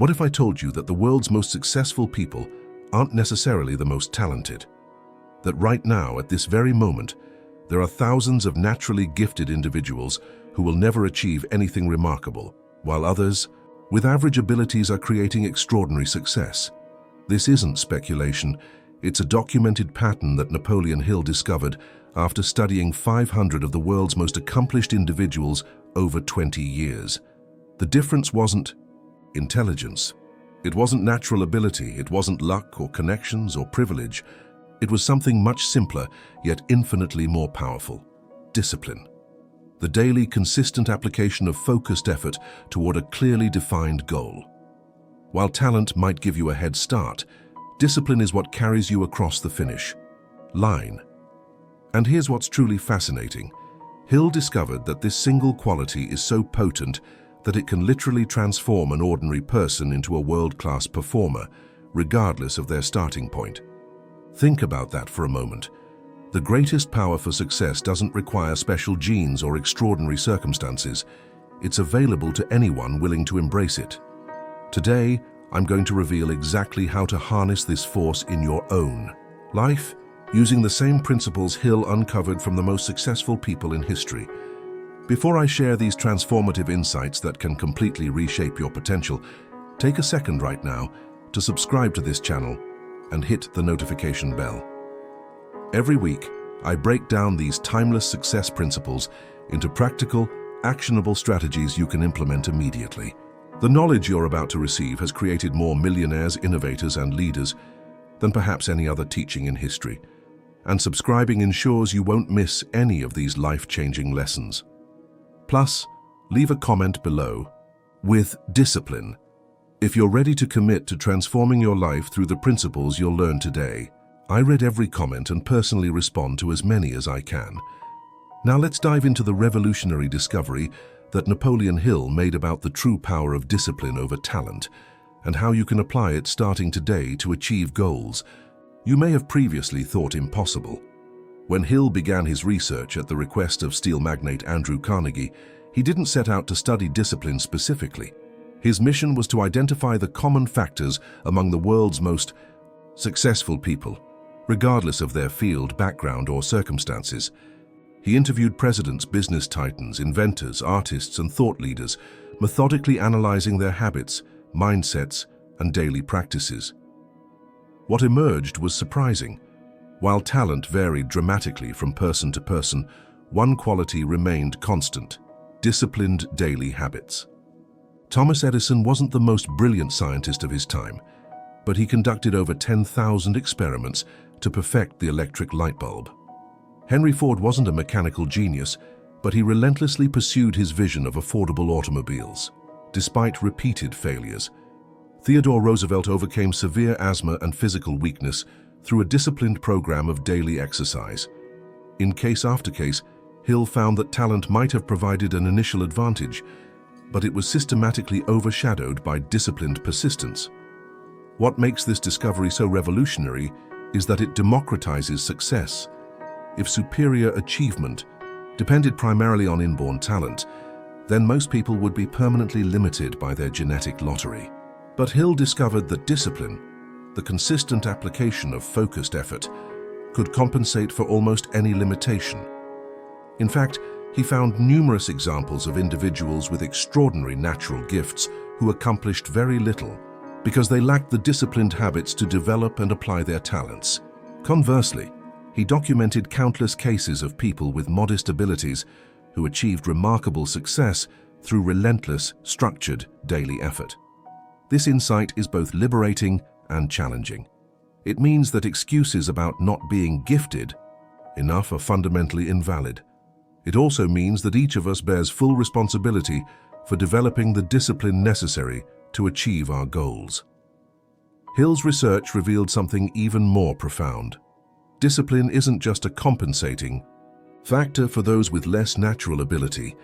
What if I told you that the world's most successful people aren't necessarily the most talented? That right now, at this very moment, there are thousands of naturally gifted individuals who will never achieve anything remarkable, while others, with average abilities, are creating extraordinary success. This isn't speculation, it's a documented pattern that Napoleon Hill discovered after studying 500 of the world's most accomplished individuals over 20 years. The difference wasn't intelligence. It wasn't natural ability, it wasn't luck or connections or privilege. It was something much simpler, yet infinitely more powerful: discipline. The daily, consistent application of focused effort toward a clearly defined goal. While talent might give you a head start, discipline is what carries you across the finish line. And here's what's truly fascinating. Hill discovered that this single quality is so potent that it can literally transform an ordinary person into a world-class performer, regardless of their starting point. Think about that for a moment. The greatest power for success doesn't require special genes or extraordinary circumstances. It's available to anyone willing to embrace it. Today, I'm going to reveal exactly how to harness this force in your own life, using the same principles Hill uncovered from the most successful people in history. Before I share these transformative insights that can completely reshape your potential, take a second right now to subscribe to this channel and hit the notification bell. Every week, I break down these timeless success principles into practical, actionable strategies you can implement immediately. The knowledge you're about to receive has created more millionaires, innovators, and leaders than perhaps any other teaching in history. And subscribing ensures you won't miss any of these life-changing lessons. Plus, leave a comment below with discipline if you're ready to commit to transforming your life through the principles you'll learn today. I read every comment and personally respond to as many as I can. Now let's dive into the revolutionary discovery that Napoleon Hill made about the true power of discipline over talent and how you can apply it starting today to achieve goals you may have previously thought impossible. When Hill began his research at the request of steel magnate Andrew Carnegie, he didn't set out to study discipline specifically. His mission was to identify the common factors among the world's most successful people, regardless of their field, background, or circumstances. He interviewed presidents, business titans, inventors, artists, and thought leaders, methodically analyzing their habits, mindsets, and daily practices. What emerged was surprising. While talent varied dramatically from person to person, one quality remained constant: disciplined daily habits. Thomas Edison wasn't the most brilliant scientist of his time, but he conducted over 10,000 experiments to perfect the electric light bulb. Henry Ford wasn't a mechanical genius, but he relentlessly pursued his vision of affordable automobiles. Despite repeated failures, Theodore Roosevelt overcame severe asthma and physical weakness through a disciplined program of daily exercise. In case after case, Hill found that talent might have provided an initial advantage, but it was systematically overshadowed by disciplined persistence. What makes this discovery so revolutionary is that it democratizes success. If superior achievement depended primarily on inborn talent, then most people would be permanently limited by their genetic lottery. But Hill discovered that discipline, the consistent application of focused effort, could compensate for almost any limitation. In fact, he found numerous examples of individuals with extraordinary natural gifts who accomplished very little because they lacked the disciplined habits to develop and apply their talents. Conversely, he documented countless cases of people with modest abilities who achieved remarkable success through relentless, structured daily effort. This insight is both liberating and challenging. It means that excuses about not being gifted enough are fundamentally invalid. It also means that each of us bears full responsibility for developing the discipline necessary to achieve our goals. Hill's research revealed something even more profound. Discipline isn't just a compensating factor for those with less natural ability.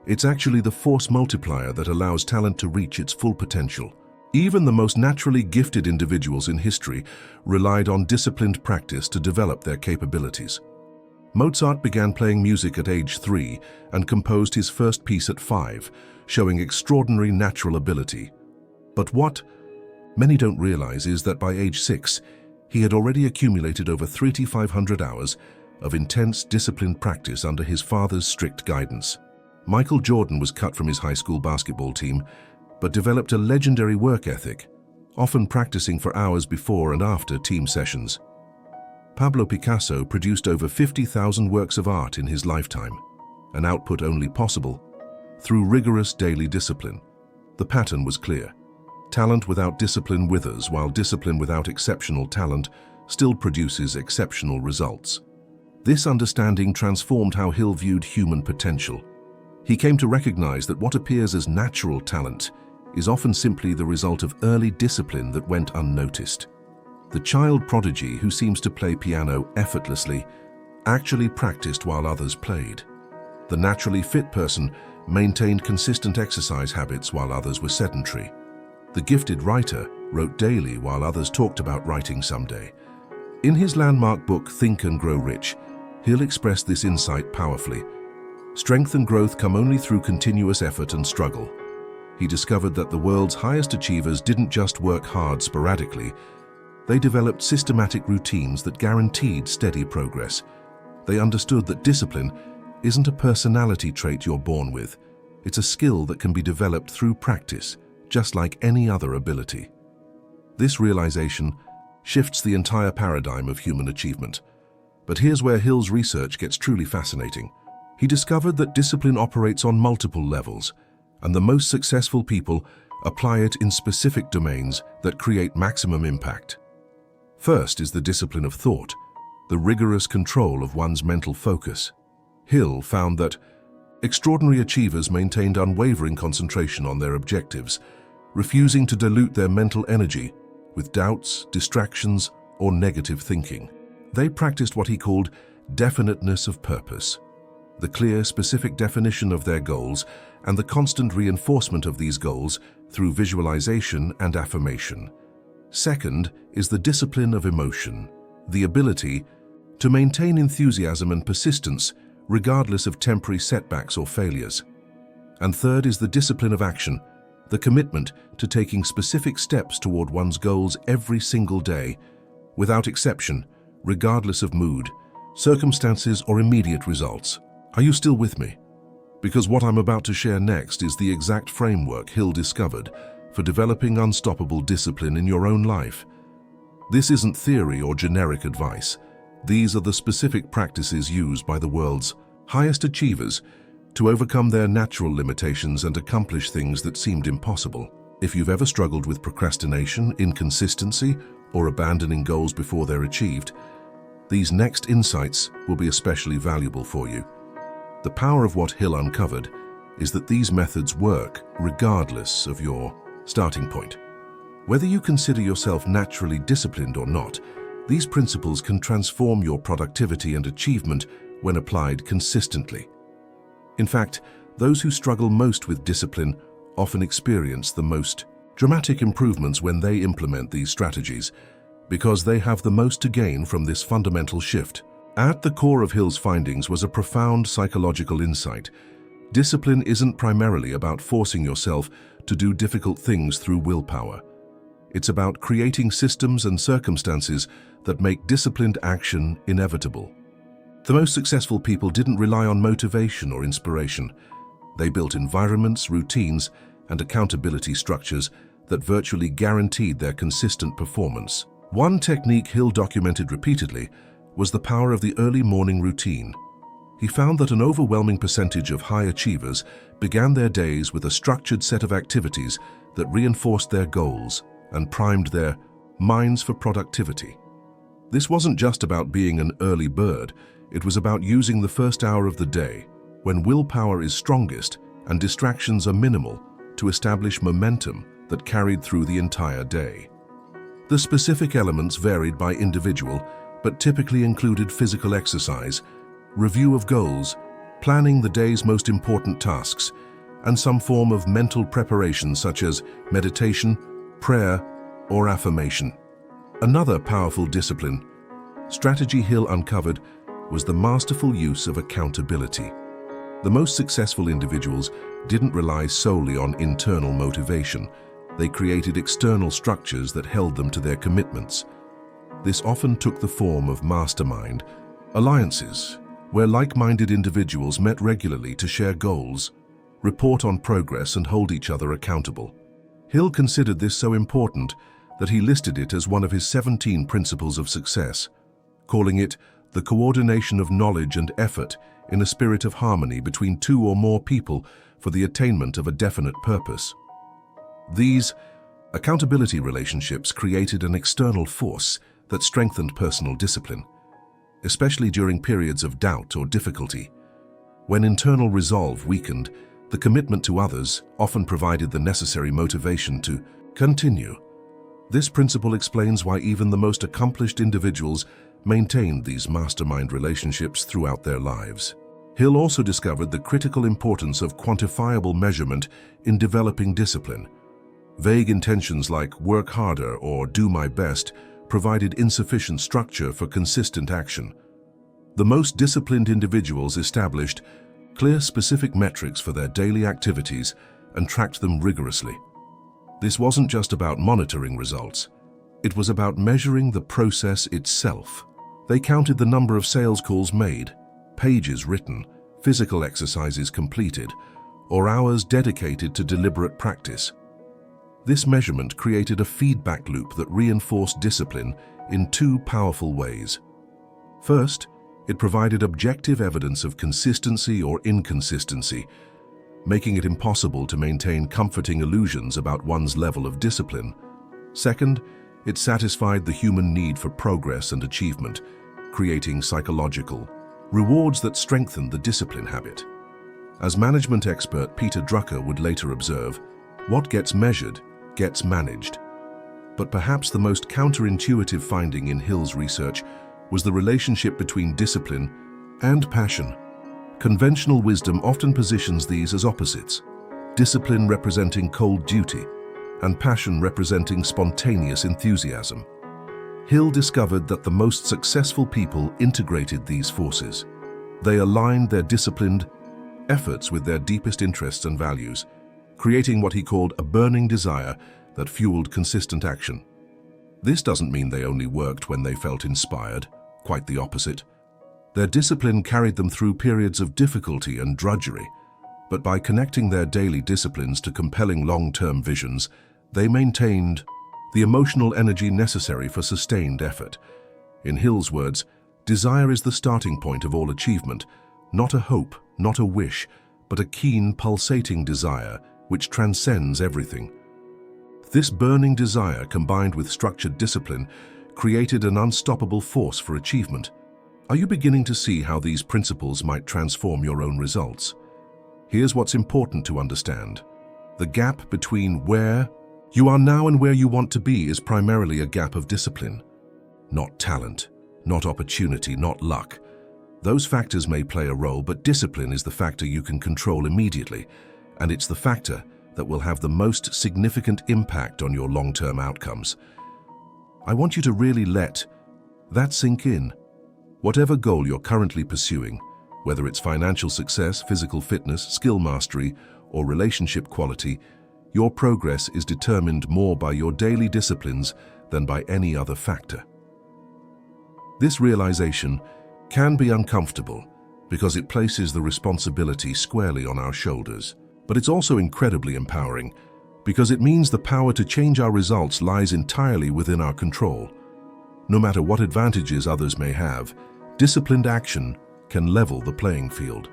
It's actually the force multiplier that allows talent to reach its full potential. Even the most naturally gifted individuals in history relied on disciplined practice to develop their capabilities. Mozart began playing music at age 3 and composed his first piece at 5, showing extraordinary natural ability. But what many don't realize is that by age 6, he had already accumulated over 3,500 hours of intense, disciplined practice under his father's strict guidance. Michael Jordan was cut from his high school basketball team, but developed a legendary work ethic, often practicing for hours before and after team sessions. Pablo Picasso produced over 50,000 works of art in his lifetime, an output only possible through rigorous daily discipline. The pattern was clear. Talent without discipline withers, while discipline without exceptional talent still produces exceptional results. This understanding transformed how Hill viewed human potential. He came to recognize that what appears as natural talent is often simply the result of early discipline that went unnoticed. The child prodigy who seems to play piano effortlessly actually practiced while others played. The naturally fit person maintained consistent exercise habits while others were sedentary. The gifted writer wrote daily while others talked about writing someday. In his landmark book, Think and Grow Rich, Hill expressed this insight powerfully. Strength and growth come only through continuous effort and struggle. He discovered that the world's highest achievers didn't just work hard sporadically. They developed systematic routines that guaranteed steady progress. They understood that discipline isn't a personality trait you're born with. It's a skill that can be developed through practice, just like any other ability. This realization shifts the entire paradigm of human achievement. But here's where Hill's research gets truly fascinating. He discovered that discipline operates on multiple levels, and the most successful people apply it in specific domains that create maximum impact. First is the discipline of thought, the rigorous control of one's mental focus. Hill found that extraordinary achievers maintained unwavering concentration on their objectives, refusing to dilute their mental energy with doubts, distractions, or negative thinking. They practiced what he called definiteness of purpose, the clear, specific definition of their goals and the constant reinforcement of these goals through visualization and affirmation. Second is the discipline of emotion, the ability to maintain enthusiasm and persistence regardless of temporary setbacks or failures. And third is the discipline of action, the commitment to taking specific steps toward one's goals every single day, without exception, regardless of mood, circumstances, or immediate results. Are you still with me? Because what I'm about to share next is the exact framework Hill discovered for developing unstoppable discipline in your own life. This isn't theory or generic advice. These are the specific practices used by the world's highest achievers to overcome their natural limitations and accomplish things that seemed impossible. If you've ever struggled with procrastination, inconsistency, or abandoning goals before they're achieved, these next insights will be especially valuable for you. The power of what Hill uncovered is that these methods work regardless of your starting point. Whether you consider yourself naturally disciplined or not, these principles can transform your productivity and achievement when applied consistently. In fact, those who struggle most with discipline often experience the most dramatic improvements when they implement these strategies, because they have the most to gain from this fundamental shift. At the core of Hill's findings was a profound psychological insight. Discipline isn't primarily about forcing yourself to do difficult things through willpower. It's about creating systems and circumstances that make disciplined action inevitable. The most successful people didn't rely on motivation or inspiration. They built environments, routines, and accountability structures that virtually guaranteed their consistent performance. One technique Hill documented repeatedly was the power of the early morning routine. He found that an overwhelming percentage of high achievers began their days with a structured set of activities that reinforced their goals and primed their minds for productivity. This wasn't just about being an early bird, it was about using the first hour of the day, when willpower is strongest and distractions are minimal, to establish momentum that carried through the entire day. The specific elements varied by individual, but typically included physical exercise, review of goals, planning the day's most important tasks, and some form of mental preparation such as meditation, prayer, or affirmation. Another powerful discipline strategy Hill uncovered was the masterful use of accountability. The most successful individuals didn't rely solely on internal motivation. They created external structures that held them to their commitments. This often took the form of mastermind alliances, where like-minded individuals met regularly to share goals, report on progress, and hold each other accountable. Hill considered this so important that he listed it as one of his 17 principles of success, calling it the coordination of knowledge and effort in a spirit of harmony between two or more people for the attainment of a definite purpose. These accountability relationships created an external force that strengthened personal discipline, especially during periods of doubt or difficulty. When internal resolve weakened, the commitment to others often provided the necessary motivation to continue. This principle explains why even the most accomplished individuals maintained these mastermind relationships throughout their lives. Hill also discovered the critical importance of quantifiable measurement in developing discipline. Vague intentions like work harder or do my best provided insufficient structure for consistent action. The most disciplined individuals established clear, specific metrics for their daily activities and tracked them rigorously. This wasn't just about monitoring results. It was about measuring the process itself. They counted the number of sales calls made, pages written, physical exercises completed, or hours dedicated to deliberate practice. This measurement created a feedback loop that reinforced discipline in two powerful ways. First, it provided objective evidence of consistency or inconsistency, making it impossible to maintain comforting illusions about one's level of discipline. Second, it satisfied the human need for progress and achievement, creating psychological rewards that strengthened the discipline habit. As management expert Peter Drucker would later observe, what gets measured gets managed. But perhaps the most counterintuitive finding in Hill's research was the relationship between discipline and passion. Conventional wisdom often positions these as opposites, discipline representing cold duty and passion representing spontaneous enthusiasm. Hill discovered that the most successful people integrated these forces. They aligned their disciplined efforts with their deepest interests and values, creating what he called a burning desire that fueled consistent action. This doesn't mean they only worked when they felt inspired, quite the opposite. Their discipline carried them through periods of difficulty and drudgery, but by connecting their daily disciplines to compelling long-term visions, they maintained the emotional energy necessary for sustained effort. In Hill's words, desire is the starting point of all achievement, not a hope, not a wish, but a keen, pulsating desire which transcends everything. This burning desire, combined with structured discipline, created an unstoppable force for achievement. Are you beginning to see how these principles might transform your own results? Here's what's important to understand. The gap between where you are now and where you want to be is primarily a gap of discipline. Not talent, not opportunity, not luck. Those factors may play a role, but discipline is the factor you can control immediately, and it's the factor that will have the most significant impact on your long-term outcomes. I want you to really let that sink in. Whatever goal you're currently pursuing, whether it's financial success, physical fitness, skill mastery, or relationship quality, your progress is determined more by your daily disciplines than by any other factor. This realization can be uncomfortable because it places the responsibility squarely on our shoulders. But it's also incredibly empowering because it means the power to change our results lies entirely within our control. No matter what advantages others may have, disciplined action can level the playing field.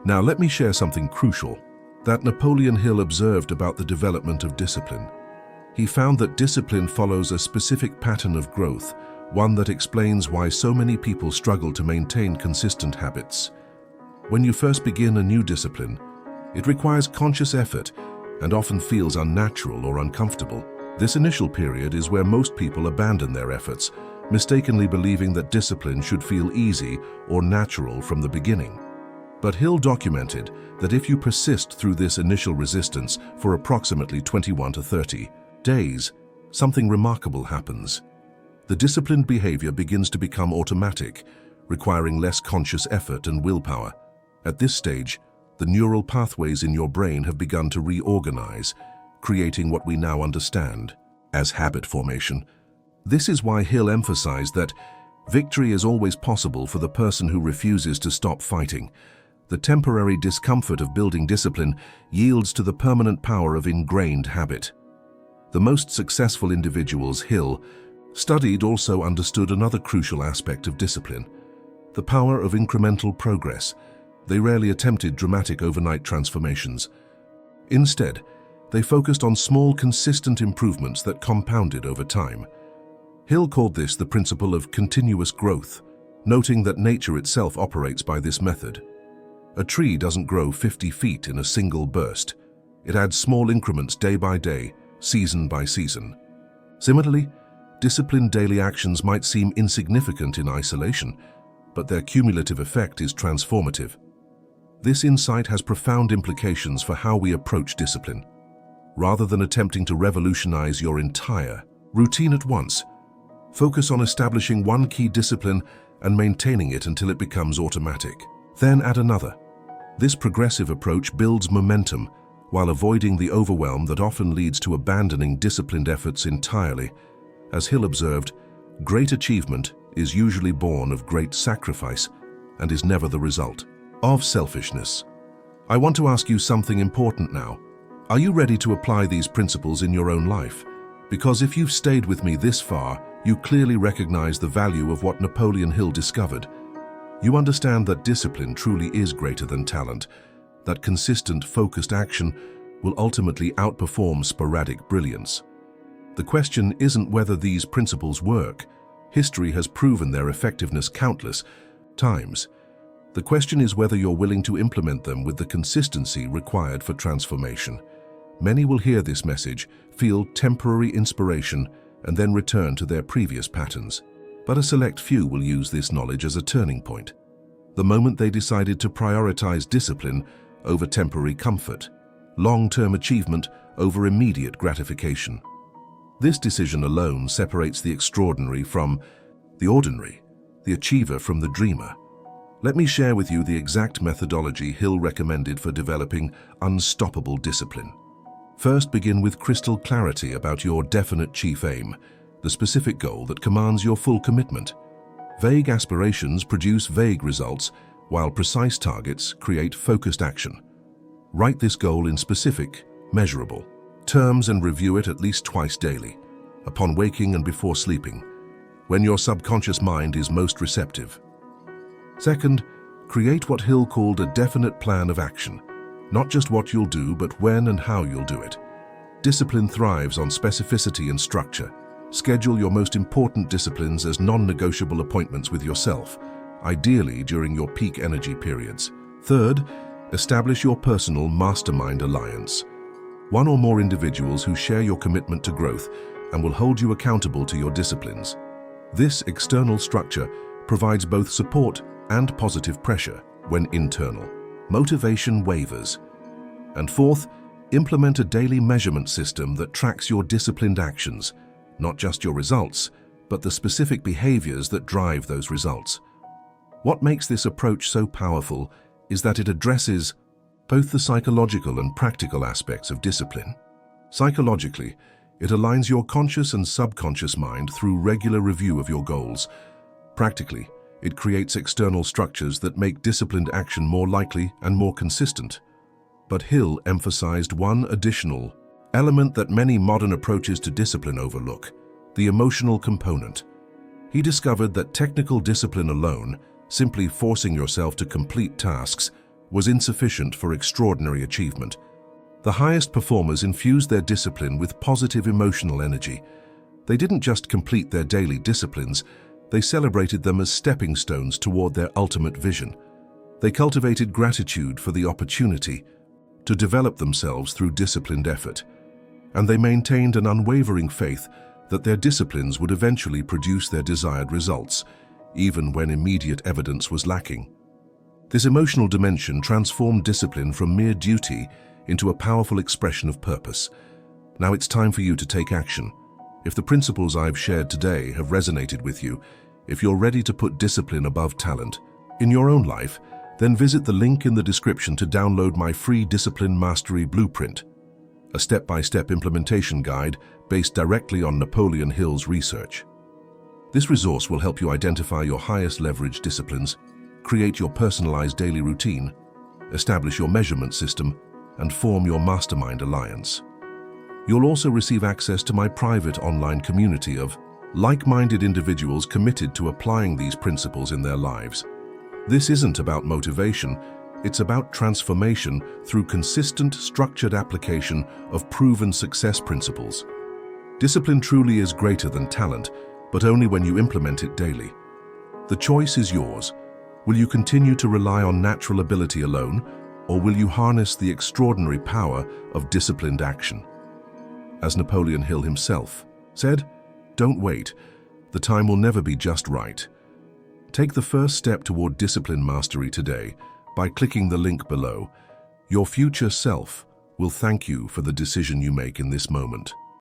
Now let me share something crucial that Napoleon Hill observed about the development of discipline. He found that discipline follows a specific pattern of growth, one that explains why so many people struggle to maintain consistent habits. When you first begin a new discipline, it requires conscious effort and often feels unnatural or uncomfortable. This initial period is where most people abandon their efforts, mistakenly believing that discipline should feel easy or natural from the beginning. But Hill documented that if you persist through this initial resistance for approximately 21 to 30 days, something remarkable happens. The disciplined behavior begins to become automatic, requiring less conscious effort and willpower. At this stage, the neural pathways in your brain have begun to reorganize, creating what we now understand as habit formation. This is why Hill emphasized that victory is always possible for the person who refuses to stop fighting. The temporary discomfort of building discipline yields to the permanent power of ingrained habit. The most successful individuals Hill studied also understood another crucial aspect of discipline: the power of incremental progress. They rarely attempted dramatic overnight transformations. Instead, they focused on small, consistent improvements that compounded over time. Hill called this the principle of continuous growth, noting that nature itself operates by this method. A tree doesn't grow 50 feet in a single burst. It adds small increments day by day, season by season. Similarly, disciplined daily actions might seem insignificant in isolation, but their cumulative effect is transformative. This insight has profound implications for how we approach discipline. Rather than attempting to revolutionize your entire routine at once, focus on establishing one key discipline and maintaining it until it becomes automatic. Then add another. This progressive approach builds momentum while avoiding the overwhelm that often leads to abandoning disciplined efforts entirely. As Hill observed, great achievement is usually born of great sacrifice and is never the result of selfishness. I want to ask you something important now. Are you ready to apply these principles in your own life? Because if you've stayed with me this far, you clearly recognize the value of what Napoleon Hill discovered. You understand that discipline truly is greater than talent, that consistent, focused action will ultimately outperform sporadic brilliance. The question isn't whether these principles work. History has proven their effectiveness countless times. The question is whether you're willing to implement them with the consistency required for transformation. Many will hear this message, feel temporary inspiration, and then return to their previous patterns. But a select few will use this knowledge as a turning point. The moment they decided to prioritize discipline over temporary comfort, long-term achievement over immediate gratification. This decision alone separates the extraordinary from the ordinary, the achiever from the dreamer. Let me share with you the exact methodology Hill recommended for developing unstoppable discipline. First, begin with crystal clarity about your definite chief aim, the specific goal that commands your full commitment. Vague aspirations produce vague results, while precise targets create focused action. Write this goal in specific, measurable terms and review it at least twice daily, upon waking and before sleeping, when your subconscious mind is most receptive. Second, create what Hill called a definite plan of action. Not just what you'll do, but when and how you'll do it. Discipline thrives on specificity and structure. Schedule your most important disciplines as non-negotiable appointments with yourself, ideally during your peak energy periods. Third, establish your personal mastermind alliance. One or more individuals who share your commitment to growth and will hold you accountable to your disciplines. This external structure provides both support and positive pressure when internal motivation wavers. And fourth, implement a daily measurement system that tracks your disciplined actions, not just your results, but the specific behaviors that drive those results. What makes this approach so powerful is that it addresses both the psychological and practical aspects of discipline. Psychologically, it aligns your conscious and subconscious mind through regular review of your goals. Practically, it creates external structures that make disciplined action more likely and more consistent. But Hill emphasized one additional element that many modern approaches to discipline overlook: the emotional component. He discovered that technical discipline alone, simply forcing yourself to complete tasks, was insufficient for extraordinary achievement. The highest performers infused their discipline with positive emotional energy. They didn't just complete their daily disciplines, they celebrated them as stepping stones toward their ultimate vision. They cultivated gratitude for the opportunity to develop themselves through disciplined effort, and they maintained an unwavering faith that their disciplines would eventually produce their desired results, even when immediate evidence was lacking. This emotional dimension transformed discipline from mere duty into a powerful expression of purpose. Now it's time for you to take action. If the principles I've shared today have resonated with you, if you're ready to put discipline above talent in your own life, then visit the link in the description to download my free Discipline Mastery Blueprint. a step-by-step implementation guide based directly on Napoleon Hill's research. This resource will help you identify your highest leverage disciplines, create your personalized daily routine, establish your measurement system, and form your mastermind alliance. You'll also receive access to my private online community of like-minded individuals committed to applying these principles in their lives. This isn't about motivation, it's about transformation through consistent, structured application of proven success principles. Discipline truly is greater than talent, but only when you implement it daily. The choice is yours. Will you continue to rely on natural ability alone, or will you harness the extraordinary power of disciplined action? As Napoleon Hill himself said, "Don't wait. The time will never be just right." Take the first step toward discipline mastery today by clicking the link below. Your future self will thank you for the decision you make in this moment.